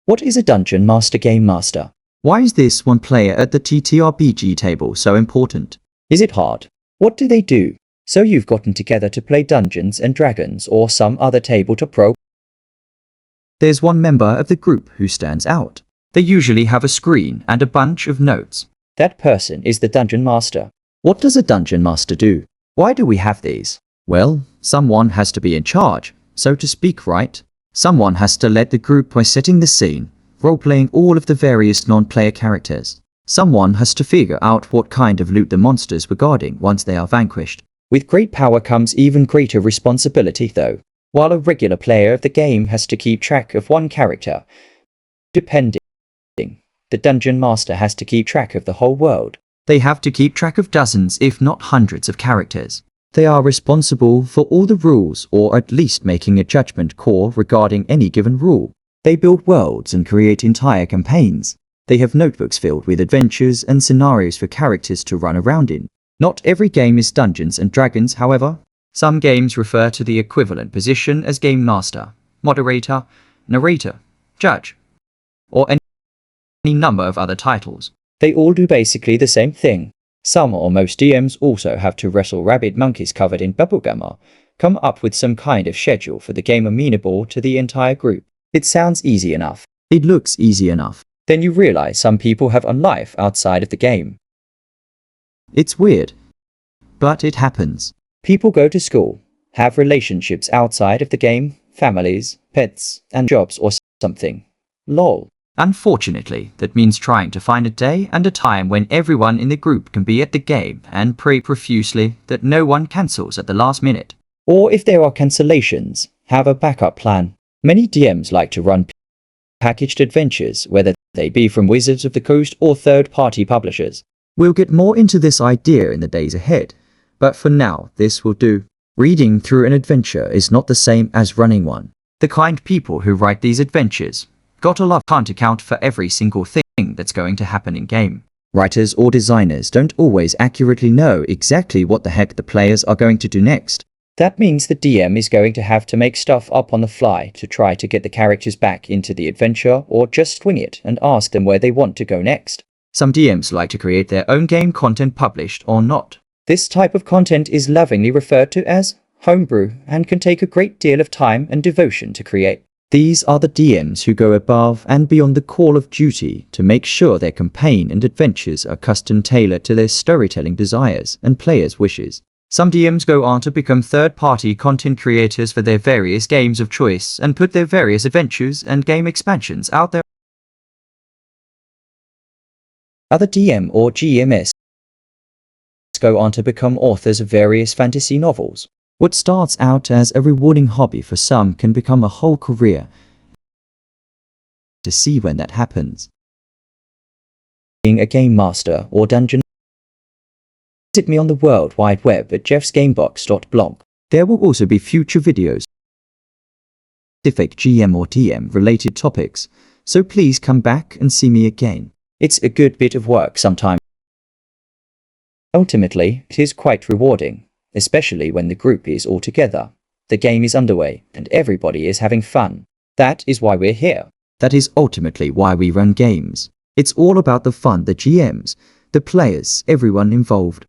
What is a Dungeon Master Game Master? Why is this one player at the TTRPG table so important? Is it hard? What do they do? So you've gotten together to play Dungeons and Dragons or some other tabletop pro? There's one member of the group who stands out. They usually have a screen and a bunch of notes. That person is the Dungeon Master. What does a Dungeon Master do? Why do we have these? Well, someone has to be in charge, so to speak, right? Someone has to lead the group by setting the scene, role-playing all of the various non-player characters. Someone has to figure out what kind of loot the monsters were guarding once they are vanquished. With great power comes even greater responsibility though. While a regular player of the game has to keep track of one character, depending, the Dungeon Master has to keep track of the whole world. They have to keep track of dozens, if not hundreds of characters. They are responsible for all the rules, or at least making a judgment call regarding any given rule. They build worlds and create entire campaigns. They have notebooks filled with adventures and scenarios for characters to run around in. Not every game is Dungeons and Dragons, however. Some games refer to the equivalent position as Game Master, Moderator, Narrator, Judge, or any number of other titles. They all do basically the same thing. Some or most DMs also have to wrestle rabid monkeys covered in bubblegum or come up with some kind of schedule for the game amenable to the entire group. It sounds easy enough. It looks easy enough. Then you realize some people have a life outside of the game. It's weird, but it happens. People go to school, have relationships outside of the game, families, pets, and jobs or something. Lol. Unfortunately, that means trying to find a day and a time when everyone in the group can be at the game and pray profusely that no one cancels at the last minute. Or if there are cancellations, have a backup plan. Many DMs like to run packaged adventures, whether they be from Wizards of the Coast or third-party publishers. We'll get more into this idea in the days ahead, but for now, this will do. Reading through an adventure is not the same as running one. The kind people who write these adventures, gotta love, can't account for every single thing that's going to happen in-game. Writers or designers don't always accurately know exactly what the heck the players are going to do next. That means the DM is going to have to make stuff up on the fly to try to get the characters back into the adventure, or just swing it and ask them where they want to go next. Some DMs like to create their own game content published or not. This type of content is lovingly referred to as homebrew and can take a great deal of time and devotion to create. These are the DMs who go above and beyond the call of duty to make sure their campaign and adventures are custom tailored to their storytelling desires and players' wishes. Some DMs go on to become third-party content creators for their various games of choice and put their various adventures and game expansions out there. Other DM or GMs go on to become authors of various fantasy novels. What starts out as a rewarding hobby for some can become a whole career. To see when that happens. Being a game master or dungeon. Visit me on the World Wide Web at jeffsgamebox.blog. There will also be future videos specific GM or TM related topics, so please come back and see me again. It's a good bit of work sometimes. Ultimately, it is quite rewarding, especially when the group is all together, the game is underway, and everybody is having fun. That is why we're here. That is ultimately why we run games. It's all about the fun, the GMs, the players, everyone involved.